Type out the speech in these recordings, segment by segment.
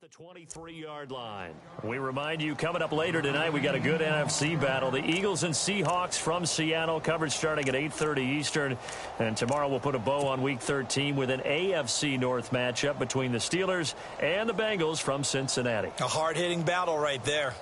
the 23-yard line. We remind you, coming up later tonight, we got a good NFC battle. The Eagles and Seahawks from Seattle, coverage starting at 8:30 Eastern. And tomorrow we'll put a bow on Week 13 with an AFC North matchup between the Steelers and the Bengals from Cincinnati. A hard-hitting battle right there.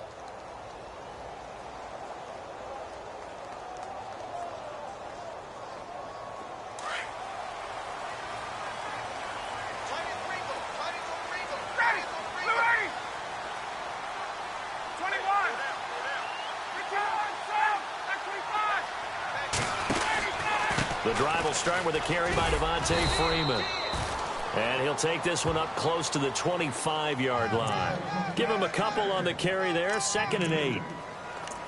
The drive will start with a carry by Devontae Freeman. And he'll take this one up close to the 25-yard line. Give him a couple on the carry there, 2nd and 8.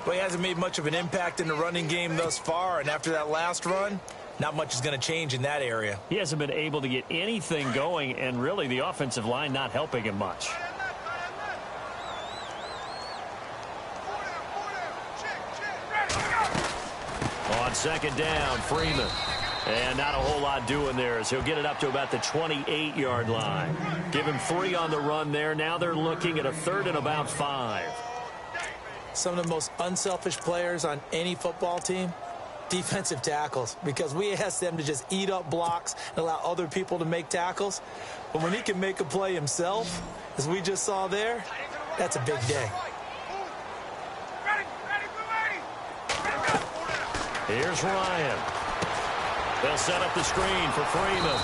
Well, he hasn't made much of an impact in the running game thus far, and after that last run, not much is going to change in that area. He hasn't been able to get anything going, and really the offensive line not helping him much. On 2nd down, Freeman. And not a whole lot doing there as he'll get it up to about the 28-yard line. Give him 3 on the run there. Now they're looking at a 3rd and about 5. Some of the most unselfish players on any football team, defensive tackles, because we ask them to just eat up blocks and allow other people to make tackles. But when he can make a play himself, as we just saw there, that's a big day. Here's Ryan. They'll set up the screen for Freeman.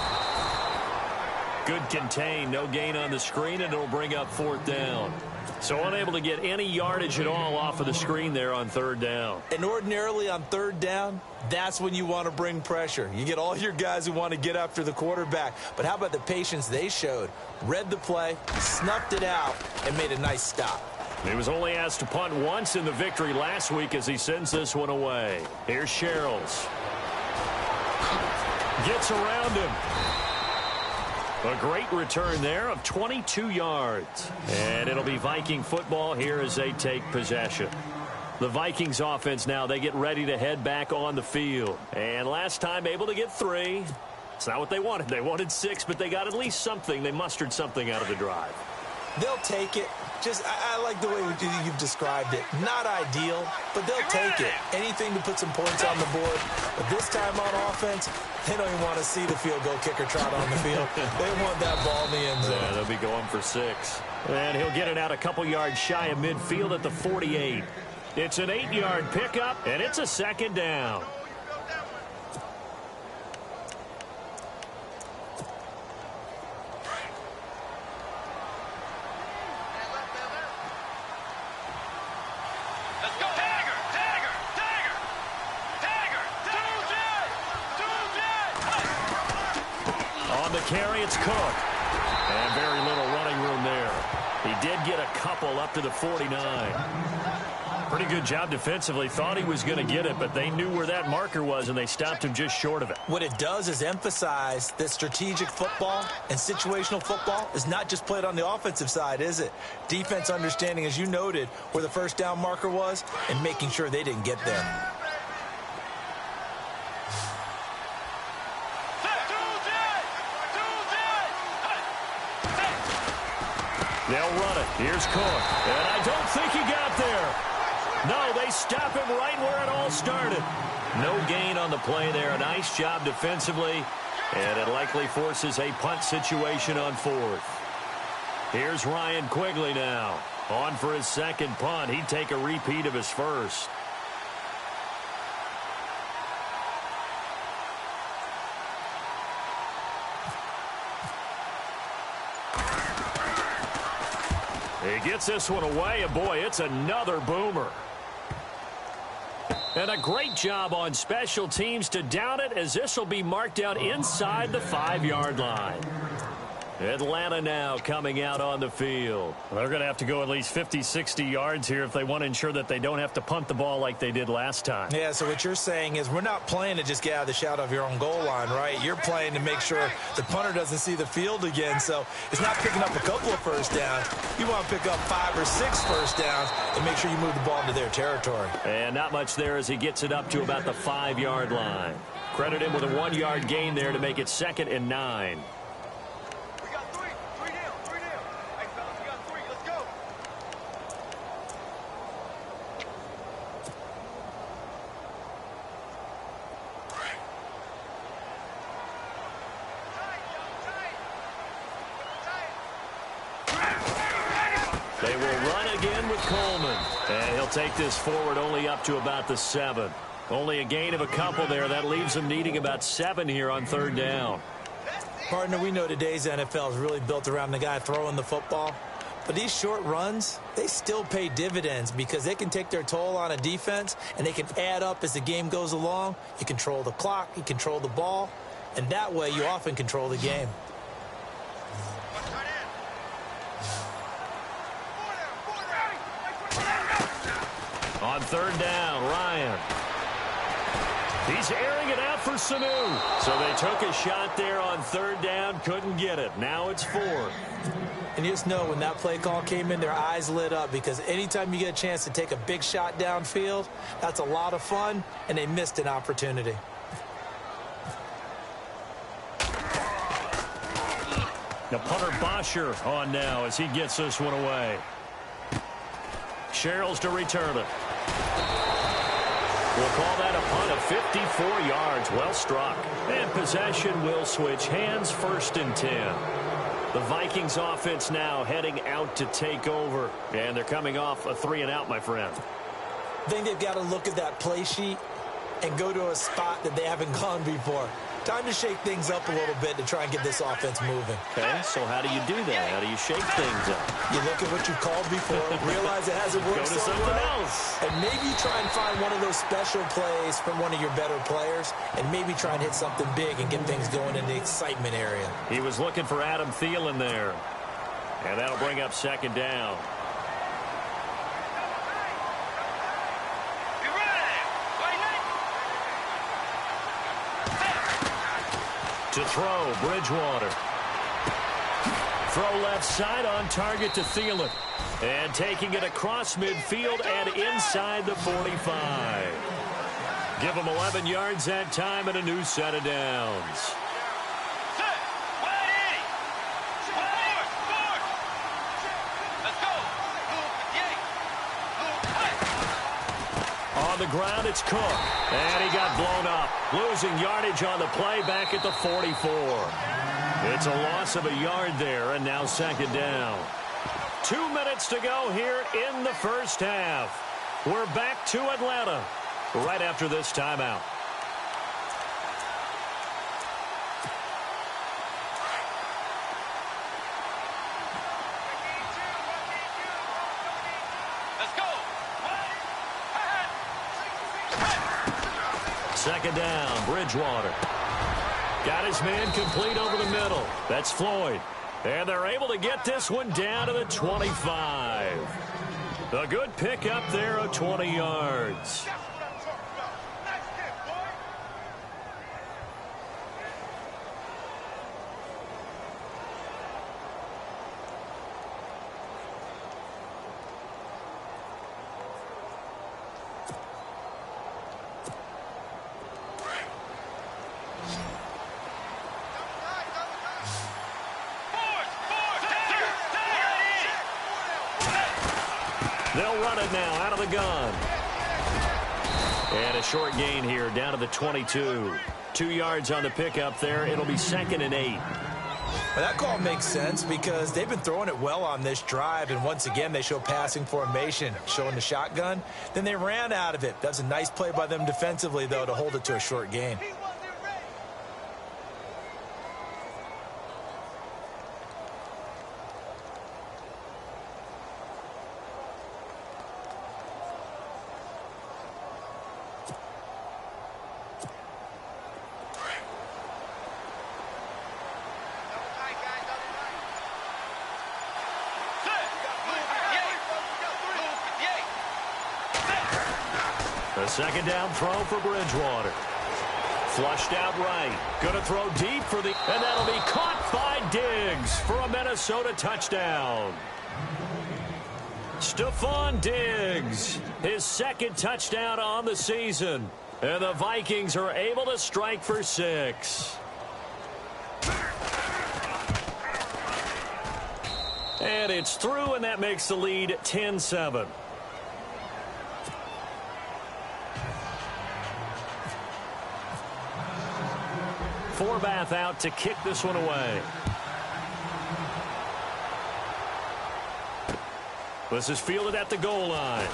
Good contain, no gain on the screen, and it'll bring up 4th down. So unable to get any yardage at all off of the screen there on 3rd down. And ordinarily on 3rd down, that's when you want to bring pressure. You get all your guys who want to get after the quarterback. But how about the patience they showed? Read the play, snuffed it out, and made a nice stop. He was only asked to punt once in the victory last week as he sends this one away. Here's Sherrills. Gets around him. A great return there of 22 yards. And it'll be Viking football here as they take possession. The Vikings offense now, they get ready to head back on the field. And last time able to get 3. It's not what they wanted. They wanted 6, but they got at least something. They mustered something out of the drive. They'll take it. I like the way you've described it. Not ideal, but they'll take it. Anything to put some points on the board. But this time on offense, they don't even want to see the field goal kicker trot on the field. They want that ball in the end zone. Yeah, they'll be going for 6. And he'll get it out a couple yards shy of midfield at the 48. It's an 8-yard pickup, and it's a 2nd down. Carry, it's Cook. And very little running room there. He did get a couple up to the 49. Pretty good job defensively. Thought he was going to get it, but they knew where that marker was, and they stopped him just short of it. What it does is emphasize that strategic football and situational football is not just played on the offensive side, is it? Defense understanding, as you noted, where the 1st down marker was and making sure they didn't get there. They'll run it. Here's Cook. And I don't think he got there. No, they stop him right where it all started. No gain on the play there. A nice job defensively. And it likely forces a punt situation on 4th. Here's Ryan Quigley now. On for his 2nd punt. He'd take a repeat of his 1st. He gets this one away, and boy, it's another boomer. And a great job on special teams to down it, as this will be marked out inside the 5-yard line. Atlanta now coming out on the field. They're going to have to go at least 50, 60 yards here if they want to ensure that they don't have to punt the ball like they did last time. Yeah, so what you're saying is we're not playing to just get out of the shadow of your own goal line, right? You're playing to make sure the punter doesn't see the field again. So it's not picking up a couple of 1st downs. You want to pick up 5 or 6 1st downs and make sure you move the ball into their territory. And not much there as he gets it up to about the 5-yard line. Credit him with a 1-yard gain there to make it 2nd and 9. They will run again with Coleman. And he'll take this forward only up to about the 7. Only a gain of a couple there. That leaves him needing about 7 here on 3rd down. Partner, we know today's NFL is really built around the guy throwing the football. But these short runs, they still pay dividends because they can take their toll on a defense and they can add up as the game goes along. You control the clock, you control the ball, and that way you often control the game. On 3rd down, Ryan. He's airing it out for Sanu. So they took a shot there on 3rd down, couldn't get it. Now it's 4th. And you just know when that play call came in, their eyes lit up because anytime you get a chance to take a big shot downfield, that's a lot of fun, and they missed an opportunity. The punter Bosher on now as he gets this one away. Sherrills to return it. We'll call that a punt of 54 yards. Well struck. And possession will switch hands, 1st and 10. The Vikings offense now heading out to take over. And they're coming off a 3-and-out, my friend. I think they've got to look at that play sheet and go to a spot that they haven't gone before. Time to shake things up a little bit to try and get this offense moving. Okay, so how do you do that? How do you shake things up? You look at what you called before, realize it hasn't worked Go to so something well, else. and maybe try and find one of those special plays from one of your better players, and maybe try and hit something big and get things going in the excitement area. He was looking for Adam Thielen there. And that'll bring up 2nd down. To throw, Bridgewater. Throw left side on target to Thielen. And taking it across midfield and inside the 45. Give him 11 yards that time and a new set of downs. On the ground, it's Cook. And he got blown up. Losing yardage on the play back at the 44. It's a loss of a yard there, and now 2nd down. 2 minutes to go here in the 1st half. We're back to Atlanta right after this timeout. Second down, Bridgewater. Got his man complete over the middle. That's Floyd. And they're able to get this one down to the 25. A good pickup there of 20 yards. They'll run it now out of the gun. And a short gain here down to the 22. 2 yards on the pickup there. It'll be 2nd and 8. Well, that call makes sense because they've been throwing it well on this drive, and once again they show passing formation, showing the shotgun. Then they ran out of it. That's a nice play by them defensively, though, to hold it to a short gain. A second down throw for Bridgewater. Flushed out right. Going to throw deep for the... And that'll be caught by Diggs for a Minnesota touchdown. Stephon Diggs, his 2nd touchdown on the season. And the Vikings are able to strike for 6. And it's through, and that makes the lead 10-7. Forbath out to kick this one away. This is fielded at the goal line.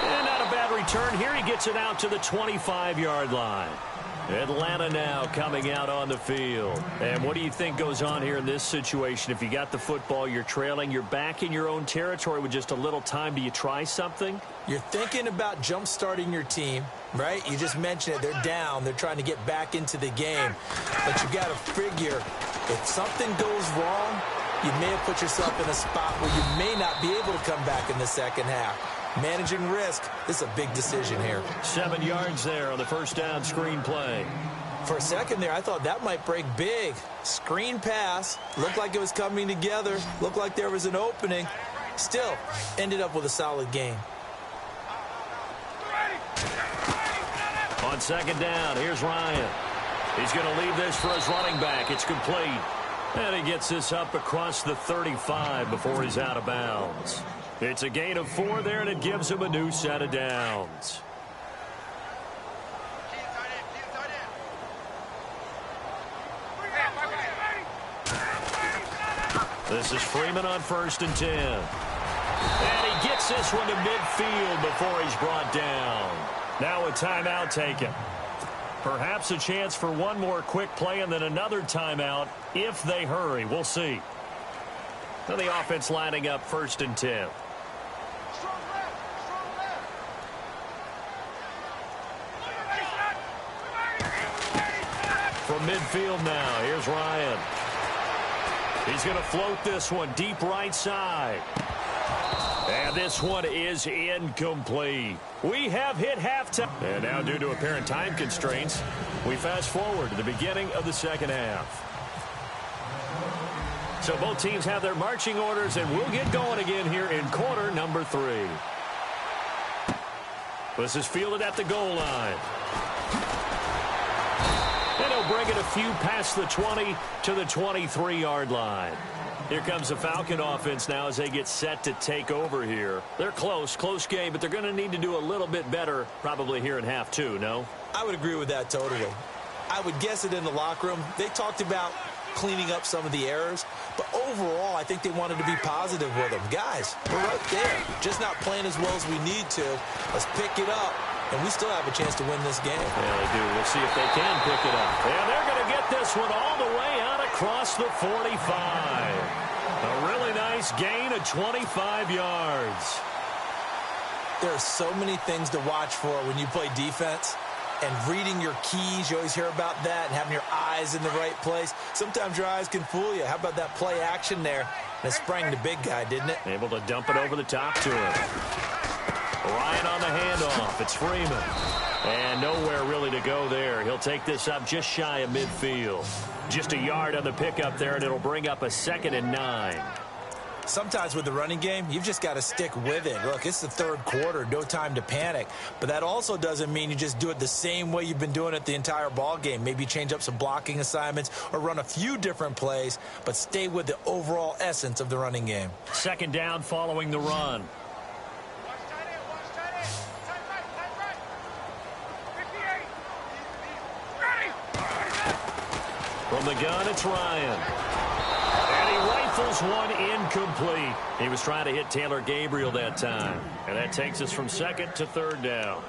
And not a bad return here. He gets it out to the 25-yard line. Atlanta now coming out on the field. And what do you think goes on here in this situation? If you got the football, you're trailing, you're back in your own territory with just a little time. Do you try something? You're thinking about jump-starting your team, right? You just mentioned it. They're down. They're trying to get back into the game. But you got to figure, if something goes wrong, you may have put yourself in a spot where you may not be able to come back in the second half. Managing risk, this is a big decision here. 7 yards there on the first down screen play. For a second there, I thought that might break big. Screen pass, looked like it was coming together, looked like there was an opening. Still, ended up with a solid gain. On second down, here's Ryan. He's going to leave this for his running back. It's complete. And he gets this up across the 35 before he's out of bounds. It's a gain of 4 there, and it gives him a new set of downs. This is Freeman on 1st and 10. And he gets this one to midfield before he's brought down. Now a timeout taken. Perhaps a chance for one more quick play and then another timeout if they hurry. We'll see. So the offense lining up 1st and 10. From midfield now, here's Ryan. He's going to float this one deep right side. And this one is incomplete. We have hit halftime. And now due to apparent time constraints, we fast forward to the beginning of the second half. So both teams have their marching orders, and we'll get going again here in quarter number 3. This is fielded at the goal line. And he'll bring it a few past the 20 to the 23-yard line. Here comes the Falcon offense now as they get set to take over here. They're close game, but they're going to need to do a little bit better probably here in half 2, no? I would agree with that totally. I would guess it in the locker room. They talked about cleaning up some of the errors, but overall, I think they wanted to be positive with them. Guys, we're right there. Just not playing as well as we need to. Let's pick it up, and we still have a chance to win this game. Yeah, they do. We'll see if they can pick it up. And they're going to get this one all the way out across the 45. A really nice gain of 25 yards. There are so many things to watch for when you play defense. And reading your keys, you always hear about that, and having your eyes in the right place. Sometimes your eyes can fool you. How about that play action there? And it sprang the big guy, didn't it? Able to dump it over the top to him. Ryan on the handoff. It's Freeman. And nowhere really to go there. He'll take this up just shy of midfield. Just a yard on the pickup there, and it'll bring up a 2nd and 9. Sometimes with the running game, you've just got to stick with it. Look, it's the 3rd quarter, no time to panic. But that also doesn't mean you just do it the same way you've been doing it the entire ball game. Maybe change up some blocking assignments or run a few different plays, but stay with the overall essence of the running game. 2nd down following the run. From the gun, it's Ryan. And he rifles one incomplete. He was trying to hit Taylor Gabriel that time. And that takes us from 2nd to 3rd down.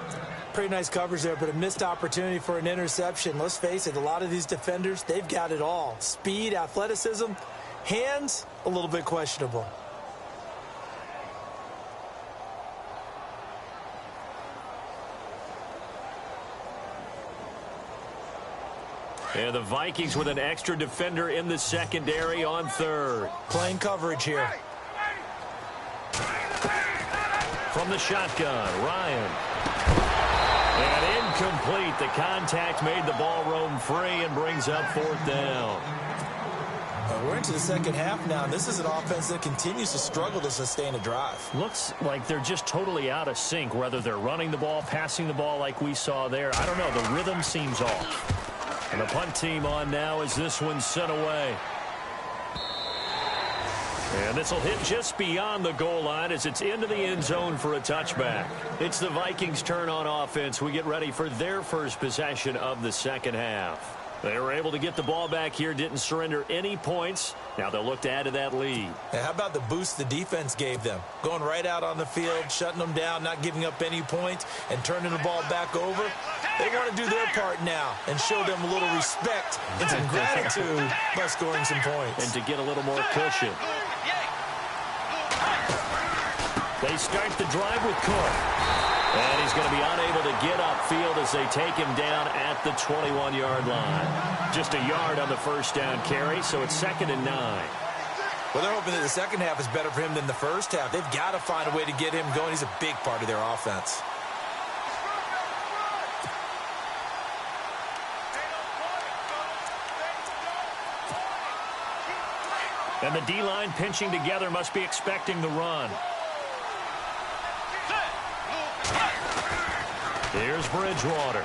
Pretty nice coverage there, but a missed opportunity for an interception. Let's face it, a lot of these defenders, they've got it all. Speed, athleticism, hands, a little bit questionable. And the Vikings with an extra defender in the secondary on 3rd. Playing coverage here. From the shotgun, Ryan. And incomplete. The contact made the ball roam free and brings up 4th down. We're into the second half now, and this is an offense that continues to struggle to sustain a drive. Looks like they're just totally out of sync, whether they're running the ball, passing the ball like we saw there. I don't know. The rhythm seems off. And the punt team on now as this one's sent away. And this will hit just beyond the goal line as it's into the end zone for a touchback. It's the Vikings' turn on offense. We get ready for their first possession of the second half. They were able to get the ball back here, didn't surrender any points. Now they'll look to add to that lead. Now, how about the boost the defense gave them? Going right out on the field, shutting them down, not giving up any points, and turning the ball back over. They want to do their part now and show them a little respect and some gratitude by scoring some points. And to get a little more cushion. They start the drive with Cook. And he's going to be unable to get upfield as they take him down at the 21-yard line. Just a yard on the first down carry, so it's 2nd and 9. Well, they're hoping that the second half is better for him than the first half. They've got to find a way to get him going. He's a big part of their offense. And the D-line pinching together must be expecting the run. Here's Bridgewater.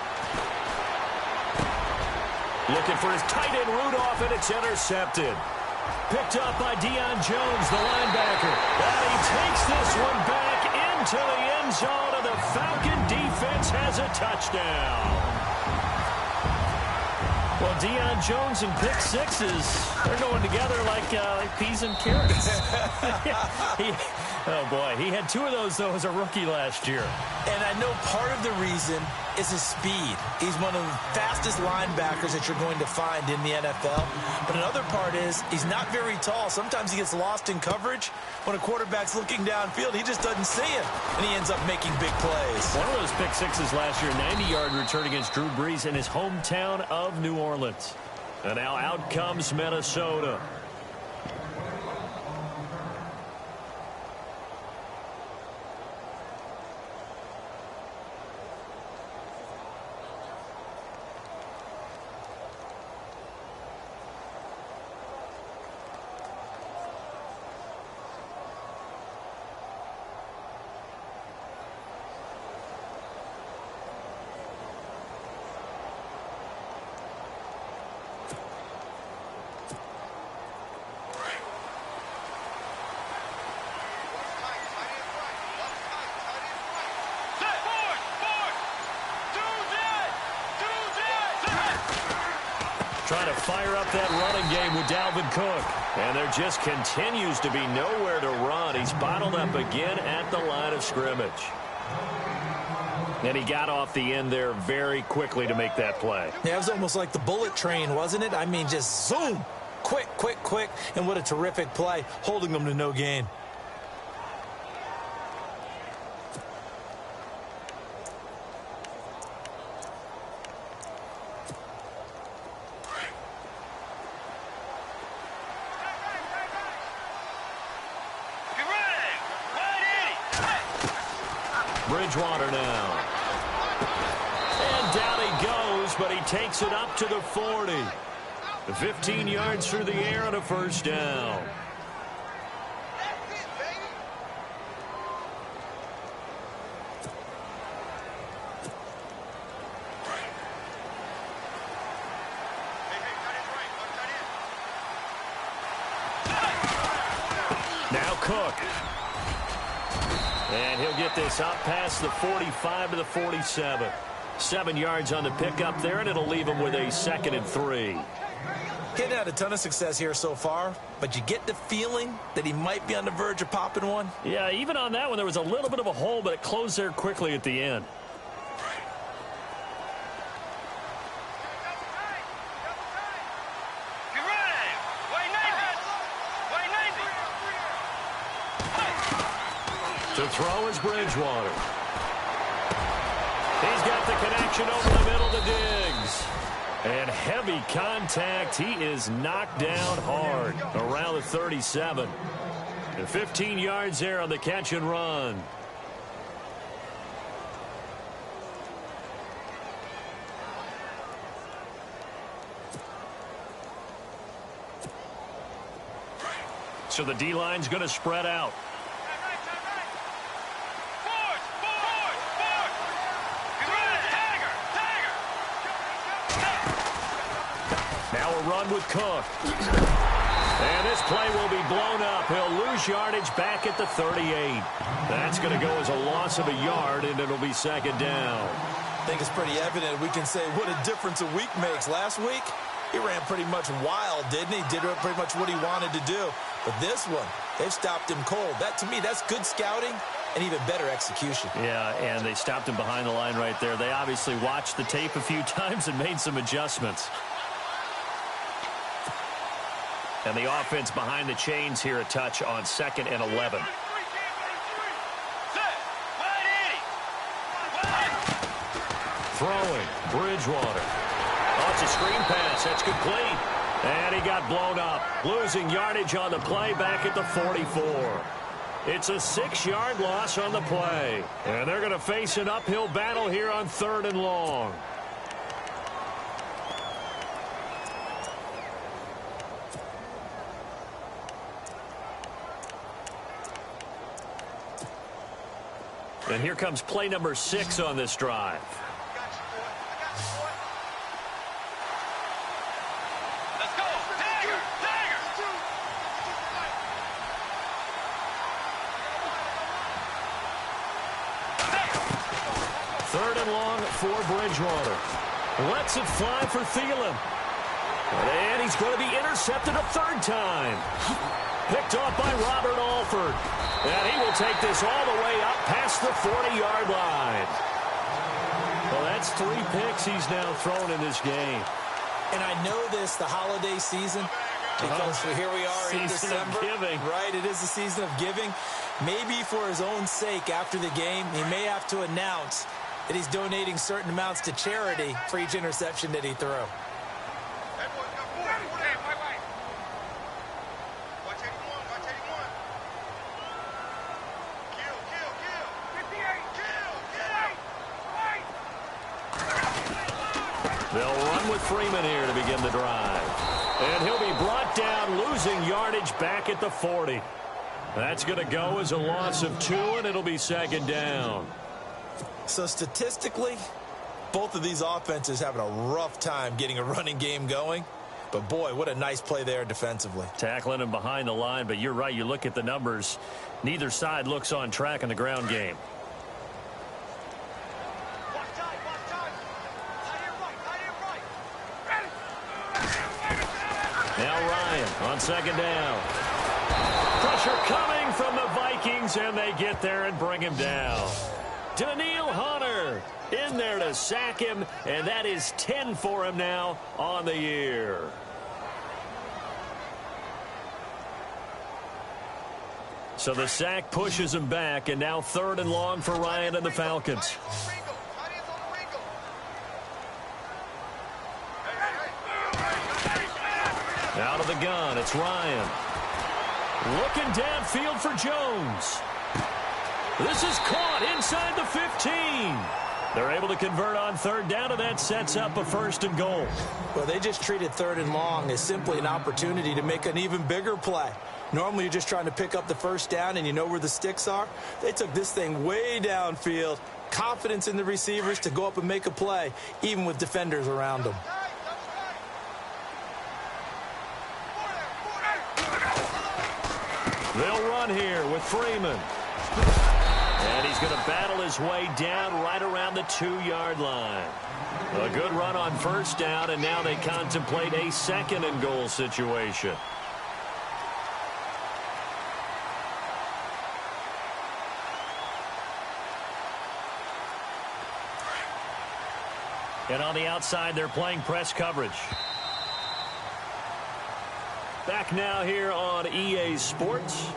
Looking for his tight end Rudolph, and it's intercepted. Picked up by Deion Jones, the linebacker. And he takes this one back into the end zone, and the Falcon defense has a touchdown. Well, Deion Jones and pick sixes, they're going together like peas and carrots. Oh, boy. He had 2 of those, though, as a rookie last year. And I know part of the reason is his speed. He's one of the fastest linebackers that you're going to find in the NFL. But another part is he's not very tall. Sometimes he gets lost in coverage. When a quarterback's looking downfield, he just doesn't see him, and he ends up making big plays. One of those pick sixes last year, 90-yard return against Drew Brees in his hometown of New Orleans. And now out comes Minnesota. Trying to fire up that running game with Dalvin Cook. And there just continues to be nowhere to run. He's bottled up again at the line of scrimmage. And he got off the end there very quickly to make that play. Yeah, it was almost like the bullet train, wasn't it? I mean, just zoom. Quick, quick, quick. And what a terrific play, holding them to no gain. Bridgewater now. And down he goes, but he takes it up to the 40. 15 yards through the air on a first down. Now Cook. And he'll get this up past the 45 to the 47. 7 yards on the pickup there, and it'll leave him with a 2nd and 3. He's had a ton of success here so far, but you get the feeling that he might be on the verge of popping one. Yeah, even on that one, there was a little bit of a hole, but it closed there quickly at the end. To throw is Bridgewater. He's got the connection over the middle to Diggs. And heavy contact. He is knocked down hard around the 37. And 15 yards there on the catch and run. So the D-line's going to spread out. Now a run with Cook. And this play will be blown up. He'll lose yardage back at the 38. That's going to go as a loss of a yard, and it'll be 2nd down. I think it's pretty evident. We can say what a difference a week makes. Last week, he ran pretty much wild, didn't he? Did pretty much what he wanted to do. But this one, they've stopped him cold. That, to me, that's good scouting and even better execution. Yeah, and they stopped him behind the line right there. They obviously watched the tape a few times and made some adjustments. And the offense behind the chains here, a touch on 2nd and 11. Throwing, Bridgewater. Oh, it's a screen pass. That's complete. And he got blown up. Losing yardage on the play back at the 44. It's a 6-yard loss on the play. And they're going to face an uphill battle here on 3rd and long. And here comes play number 6 on this drive. For Bridgewater. Lets it fly for Thielen. And he's going to be intercepted a 3rd time. Picked off by Robert Alford. And he will take this all the way up past the 40-yard line. Well, that's 3 picks he's now thrown in this game. And I know this, the holiday season, because here we are in December. Giving. Right, it is the season of giving. Maybe for his own sake after the game, he may have to announce that he's donating certain amounts to charity for each interception that he threw. They'll run with Freeman here to begin the drive. And he'll be brought down, losing yardage back at the 40. That's going to go as a loss of 2, and it'll be 2nd down. So statistically, both of these offenses having a rough time getting a running game going. But, boy, what a nice play there defensively. Tackling him behind the line, but you're right. You look at the numbers. Neither side looks on track in the ground game. Now Ryan on 2nd down. Pressure coming from the Vikings, and they get there and bring him down. Daniil Hunter in there to sack him, and that is 10 for him now on the year. So the sack pushes him back, and now 3rd and long for Ryan and the Falcons. Out of the gun, it's Ryan. Looking downfield for Jones. This is caught inside the 15. They're able to convert on 3rd down, and that sets up a 1st and goal. Well, they just treated 3rd and long as simply an opportunity to make an even bigger play. Normally, you're just trying to pick up the 1st down, and you know where the sticks are. They took this thing way downfield. Confidence in the receivers to go up and make a play, even with defenders around them. They'll run here with Freeman. And he's going to battle his way down right around the 2-yard line. A good run on 1st down, and now they contemplate a 2nd and goal situation. And on the outside, they're playing press coverage. Back now here on EA Sports.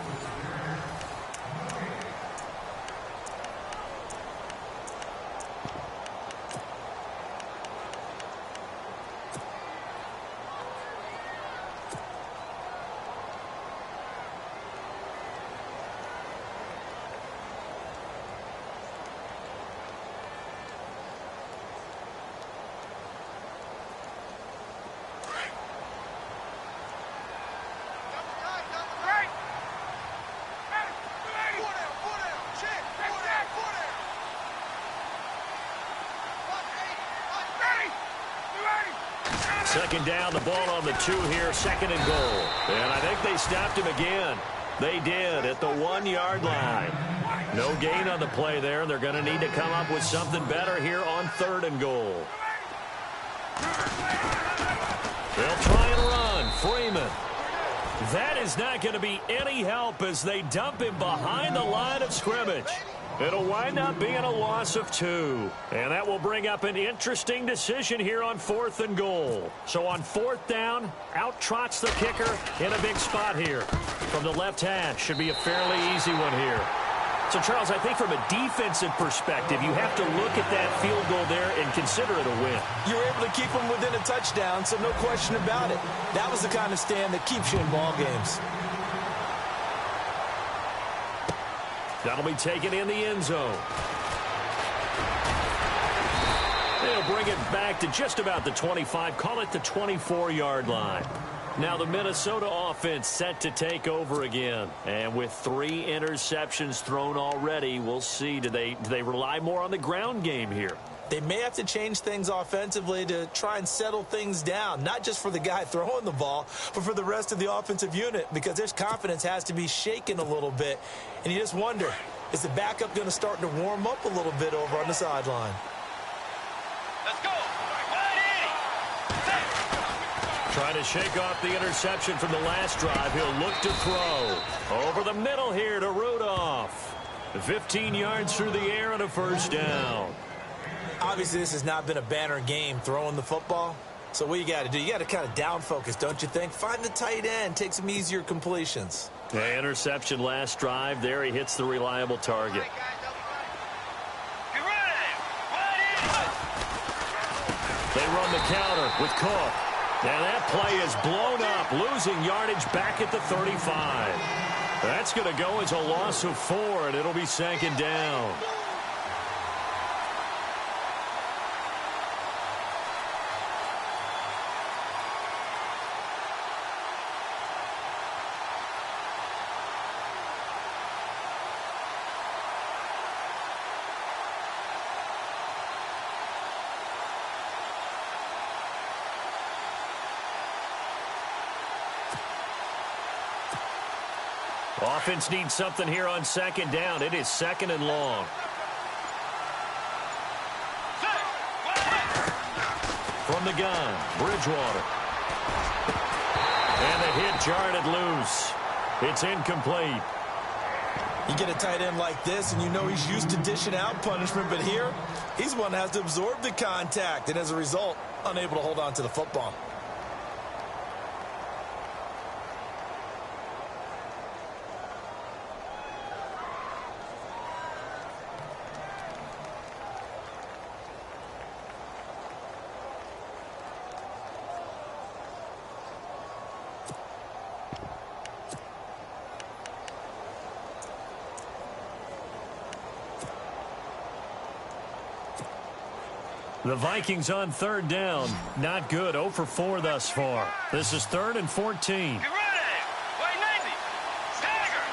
Second down, the ball on the 2 here, 2nd and goal. And I think they stopped him again. They did at the 1-yard line. No gain on the play there. They're going to need to come up with something better here on 3rd and goal. They'll try and run. Freeman. That is not going to be any help as they dump him behind the line of scrimmage. It'll wind up being a loss of 2. And that will bring up an interesting decision here on 4th and goal. So on 4th down, out trots the kicker in a big spot here. From the left hash, should be a fairly easy one here. So, Charles, I think from a defensive perspective, you have to look at that field goal there and consider it a win. You're able to keep them within a touchdown, so no question about it. That was the kind of stand that keeps you in ball games. That'll be taken in the end zone. They'll bring it back to just about the 25, call it the 24-yard line. Now the Minnesota offense set to take over again. And with 3 interceptions thrown already, we'll see. Do they rely more on the ground game here? They may have to change things offensively to try and settle things down, not just for the guy throwing the ball, but for the rest of the offensive unit, because their confidence has to be shaken a little bit. And you just wonder, is the backup going to start to warm up a little bit over on the sideline? Let's go. Trying to shake off the interception from the last drive. He'll look to throw. Over the middle here to Rudolph. 15 yards through the air and a first down. Obviously, this has not been a banner game throwing the football. So what you got to do, you got to kind of down focus, don't you think? Find the tight end, take some easier completions. The interception last drive. There he hits the reliable target. They run the counter with Cook. And that play is blown up, losing yardage back at the 35. That's going to go as a loss of 4, and it'll be 2nd down. Offense needs something here on 2nd down. It is 2nd and long. From the gun, Bridgewater. And the hit jarred it loose. It's incomplete. You get a tight end like this, and you know he's used to dishing out punishment, but here, he's one that has to absorb the contact, and as a result, unable to hold on to the football. The Vikings on 3rd down. Not good. 0 for 4 thus far. This is 3rd and 14. Get ready. Wait, 90. Stagger.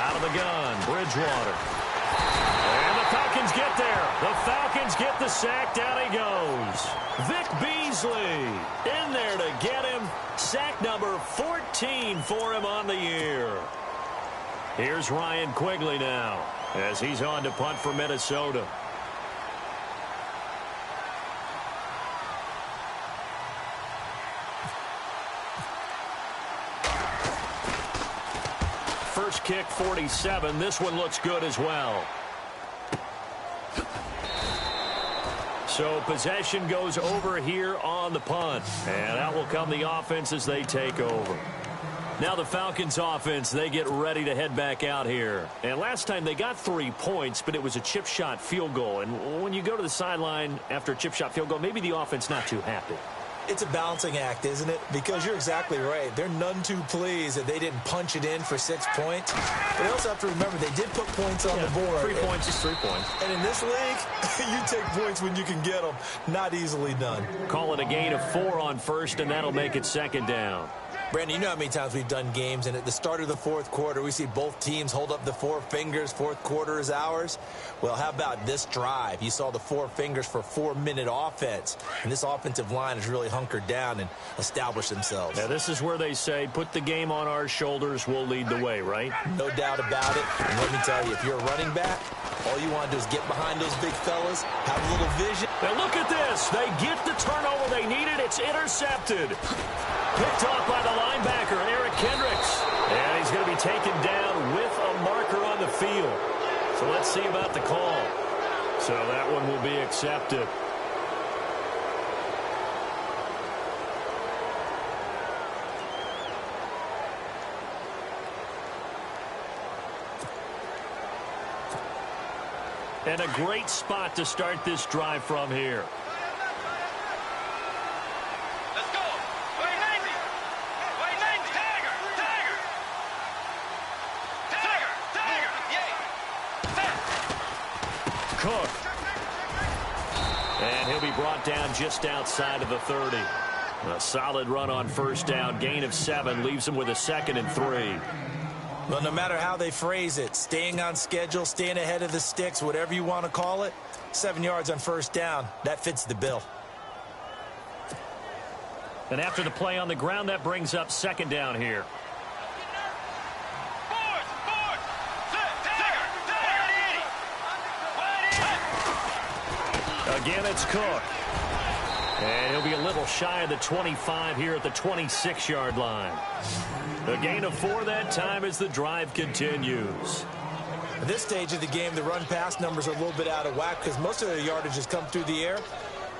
Out of the gun, Bridgewater. And the Falcons get there. The Falcons get the sack. Down he goes. Vic Beasley in there to get him. Sack number 14 for him on the year. Here's Ryan Quigley now as he's on to punt for Minnesota. First kick, 47. This one looks good as well. So possession goes over here on the punt. And out will come the offense as they take over. Now the Falcons offense, they get ready to head back out here. And last time they got 3 points, but it was a chip shot field goal. And when you go to the sideline after a chip shot field goal, maybe the offense not too happy. It's a balancing act, isn't it? Because you're exactly right. They're none too pleased that they didn't punch it in for 6 points. But they also have to remember they did put points on the board. 3 points is 3 points. And in this league, you take points when you can get them. Not easily done. Call it a gain of 4 on first, and that'll make it 2nd down. Brandon, you know how many times we've done games, and at the start of the fourth quarter, we see both teams hold up the four fingers, fourth quarter is ours. Well, how about this drive? You saw the four fingers for 4-minute offense, and this offensive line has really hunkered down and established themselves. Now, this is where they say, put the game on our shoulders, we'll lead the way, right? No doubt about it. And let me tell you, if you're a running back, all you want to do is get behind those big fellas, have a little vision. Now, look at this. They get the turnover they needed. It's intercepted. Picked off by the linebacker, Eric Kendricks. And he's going to be taken down with a marker on the field. So let's see about the call. So that one will be accepted. And a great spot to start this drive from here. Let's go. Way 90. Way 90. Tiger. Tiger. Tiger. Tiger. Yay. Set. Cook. And he'll be brought down just outside of the 30. A solid run on first down. Gain of 7 leaves him with a 2nd and 3. Well, no matter how they phrase it, staying on schedule, staying ahead of the sticks, whatever you want to call it, 7 yards on first down, that fits the bill. And after the play on the ground, that brings up 2nd down here. Board. Board. Set. Tiger. Tiger. Again, it's Cook. And he'll be a little shy of the 25 here at the 26-yard line. A gain of 4 that time as the drive continues. At this stage of the game, the run-pass numbers are a little bit out of whack because most of their yardage has come through the air.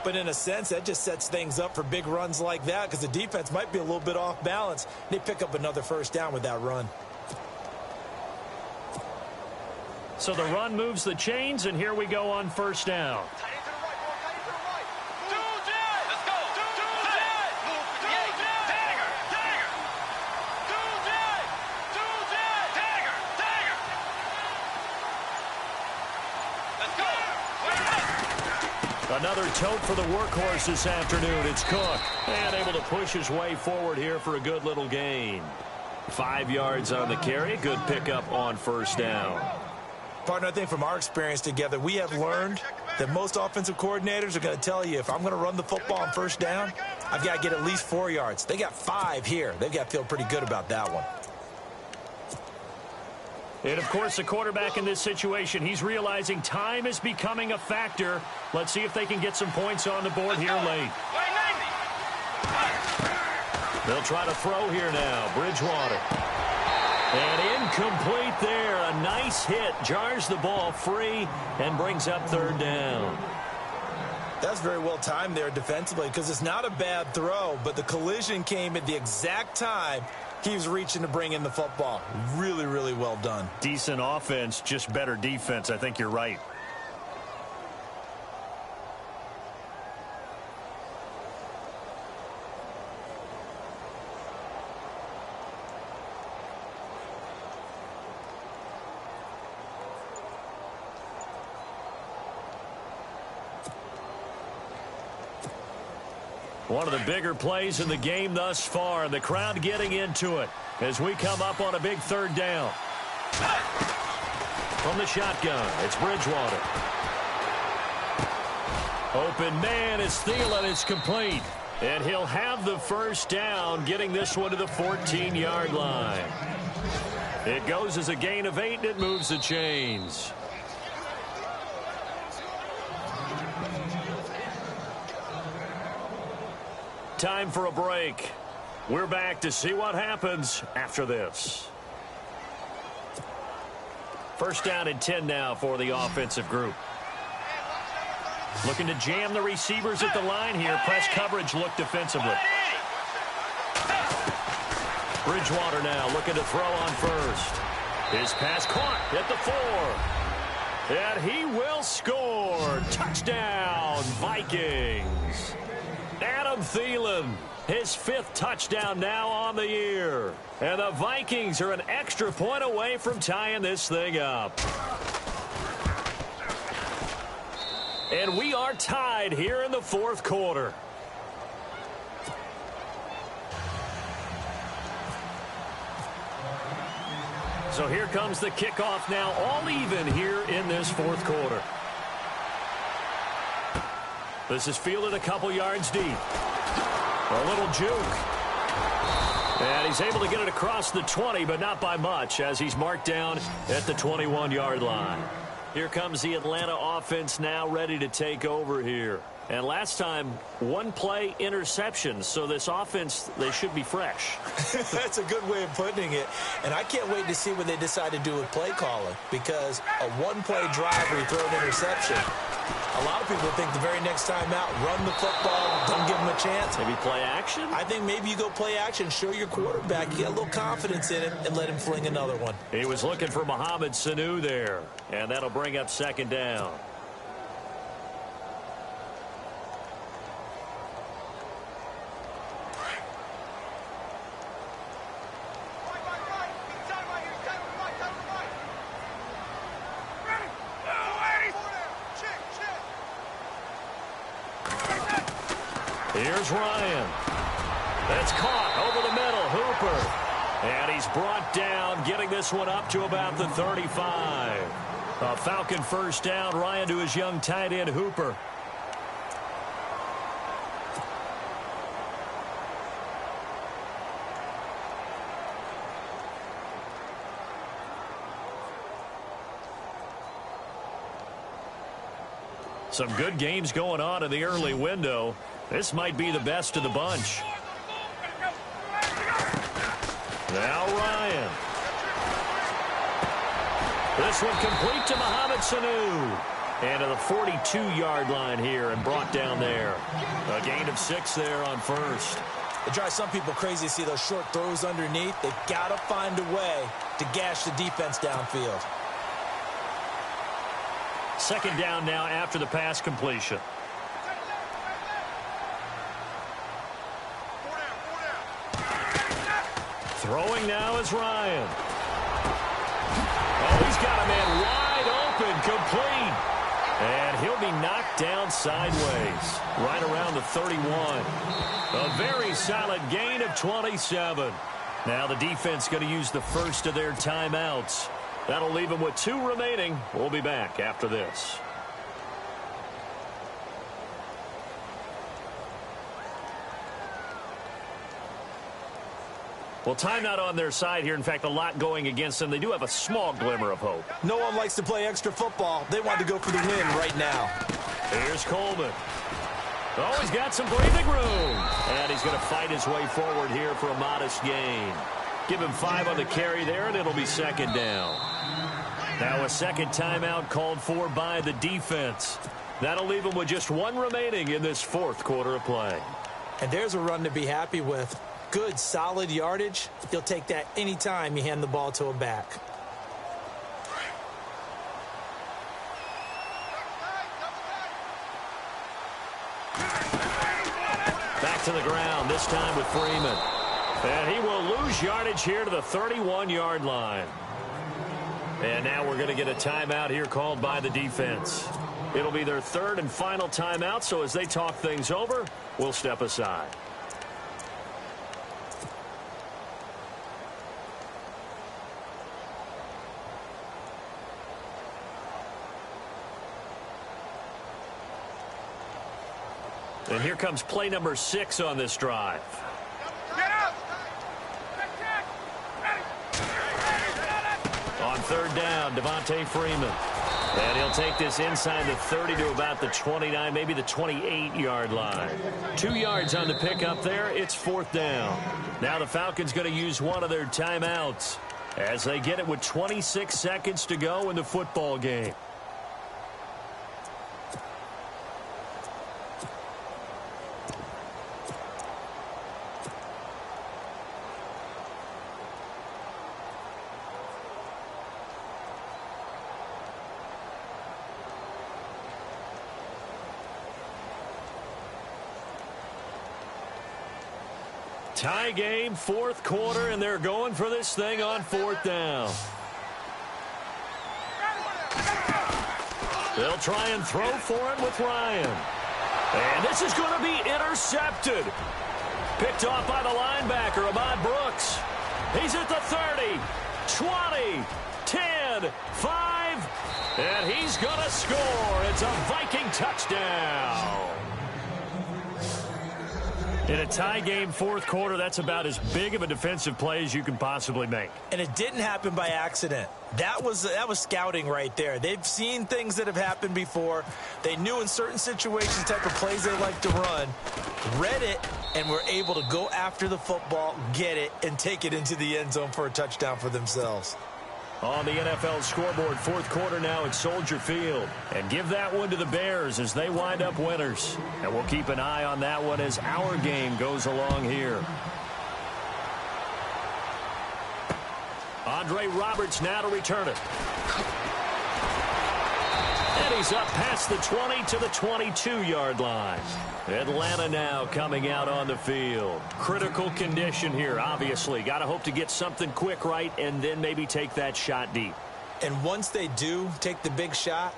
But in a sense, that just sets things up for big runs like that because the defense might be a little bit off balance. They pick up another first down with that run. So the run moves the chains, and here we go on first down. Another tote for the workhorse this afternoon. It's Cook. And able to push his way forward here for a good little gain. 5 yards on the carry. Good pickup on first down. Partner, I think from our experience together, we have learned that most offensive coordinators are going to tell you, if I'm going to run the football on first down, I've got to get at least 4 yards. They got 5 here. They've got to feel pretty good about that one. And, of course, the quarterback in this situation, he's realizing time is becoming a factor. Let's see if they can get some points on the board here late. They'll try to throw here now. Bridgewater. And incomplete there. A nice hit. Jars the ball free and brings up 3rd down. That's very well timed there defensively because it's not a bad throw, but the collision came at the exact time he was reaching to bring in the football. Really, really well done. Decent offense, just better defense. I think you're right. One of the bigger plays in the game thus far, and the crowd getting into it as we come up on a big 3rd down. From the shotgun, it's Bridgewater. Open man is Thielen. It's complete. And he'll have the first down, getting this one to the 14-yard line. It goes as a gain of 8, and it moves the chains. Time for a break. We're back to see what happens after this. First down and 10 now for the offensive group. Looking to jam the receivers at the line here. Press coverage look defensively. Bridgewater now looking to throw on first. His pass caught at the 4. And he will score. Touchdown, Vikings. Adam Thielen, his 5th touchdown now on the year. And the Vikings are an extra point away from tying this thing up. And we are tied here in the 4th quarter. So here comes the kickoff now, all even here in this fourth quarter. This is fielded a couple yards deep. A little juke. And he's able to get it across the 20, but not by much, as he's marked down at the 21-yard line. Here comes the Atlanta offense now ready to take over here. And last time, one play interception. So this offense, they should be fresh. That's a good way of putting it. And I can't wait to see what they decide to do with play calling, because a one-play drive where you throw an interception, a lot of people think the very next time out, run the football, don't give them a chance. Maybe play action? I think maybe you go play action, show your quarterback, you get a little confidence in it, and let him fling another one. He was looking for Mohamed Sanu there, and that'll bring up second down. Here's Ryan. That's caught over the middle. Hooper. And he's brought down, getting this one up to about the 35. A Falcon first down. Ryan to his young tight end, Hooper. Some good games going on in the early window. This might be the best of the bunch. Now Ryan. This one complete to Mohamed Sanu. And to the 42-yard line here and brought down there. A gain of 6 there on first. It drives some people crazy to see those short throws underneath. They've got to find a way to gash the defense downfield. Second down now after the pass completion. Throwing now is Ryan. Oh, he's got a man wide open, complete. And he'll be knocked down sideways, right around the 31. A very solid gain of 27. Now the defense going to use the first of their timeouts. That'll leave them with 2 remaining. We'll be back after this. Well, timeout on their side here. In fact, a lot going against them. They do have a small glimmer of hope. No one likes to play extra football. They want to go for the win right now. Here's Coleman. Oh, he's got some breathing room. And he's going to fight his way forward here for a modest gain. Give him 5 on the carry there, and it'll be second down. Now a second timeout called for by the defense. That'll leave them with just 1 remaining in this fourth quarter of play. And there's a run to be happy with. Good, solid yardage. You'll take that anytime you hand the ball to a back. Back to the ground, this time with Freeman. And he will lose yardage here to the 31-yard line. And now we're going to get a timeout here called by the defense. It'll be their 3rd and final timeout, so as they talk things over, we'll step aside. And here comes play number 6 on this drive. Get up! On 3rd down, Devontae Freeman. And he'll take this inside the 30 to about the 29, maybe the 28-yard line. 2 yards on the pickup there. It's 4th down. Now the Falcons going to use one of their timeouts as they get it with 26 seconds to go in the football game. Tie game, 4th quarter, and they're going for this thing on 4th down. They'll try and throw for it with Ryan. And this is going to be intercepted. Picked off by the linebacker, Ahmad Brooks. He's at the 30. 20, 10, 5, and he's going to score. It's a Viking touchdown. In a tie game fourth quarter, that's about as big of a defensive play as you can possibly make. And it didn't happen by accident. That was scouting right there. They've seen things that have happened before. They knew in certain situations type of plays they like to run, read it, and were able to go after the football, get it, and take it into the end zone for a touchdown for themselves. On the NFL scoreboard, fourth quarter now at Soldier Field. And give that one to the Bears as they wind up winners. And we'll keep an eye on that one as our game goes along here. Andre Roberts now to return it. And he's up past the 20 to the 22-yard line. Atlanta now coming out on the field. Critical condition here, obviously. Got to hope to get something quick right and then maybe take that shot deep. And once they do take the big shot,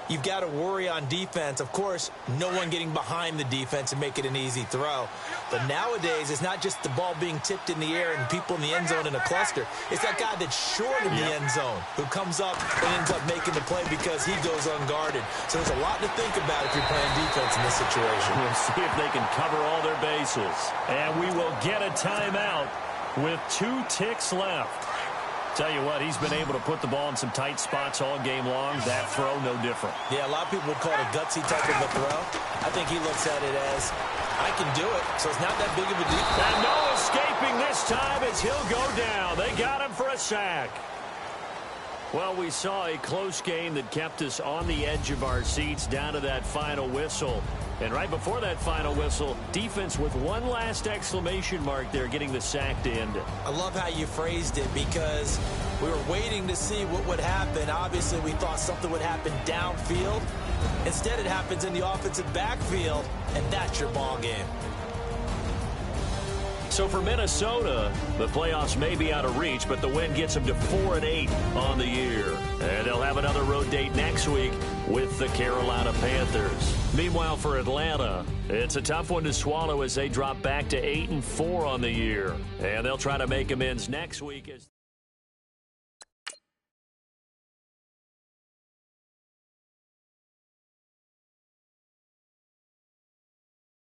you've got to worry on defense. Of course, no one getting behind the defense and make it an easy throw. But nowadays, it's not just the ball being tipped in the air and people in the end zone in a cluster. It's that guy that's short of the end zone who comes up and ends up making the play because he goes unguarded. So there's a lot to think about if you're playing defense in this situation. We'll see if they can cover all their bases. And we will get a timeout with 2 ticks left. Tell you what, he's been able to put the ball in some tight spots all game long. That throw, no different. Yeah, a lot of people would call it a gutsy type of a throw. I think he looks at it as, I can do it, so it's not that big of a deal. And no escaping this time as he'll go down. They got him for a sack. Well, we saw a close game that kept us on the edge of our seats down to that final whistle. And right before that final whistle, defense with one last exclamation mark there, getting the sack to end it. I love how you phrased it because we were waiting to see what would happen. Obviously, we thought something would happen downfield. Instead, it happens in the offensive backfield, and that's your ball game. So for Minnesota, the playoffs may be out of reach, but the win gets them to 4-8 on the year. And they'll have another road date next week with the Carolina Panthers. Meanwhile, for Atlanta, it's a tough one to swallow as they drop back to 8-4 on the year. And they'll try to make amends next week as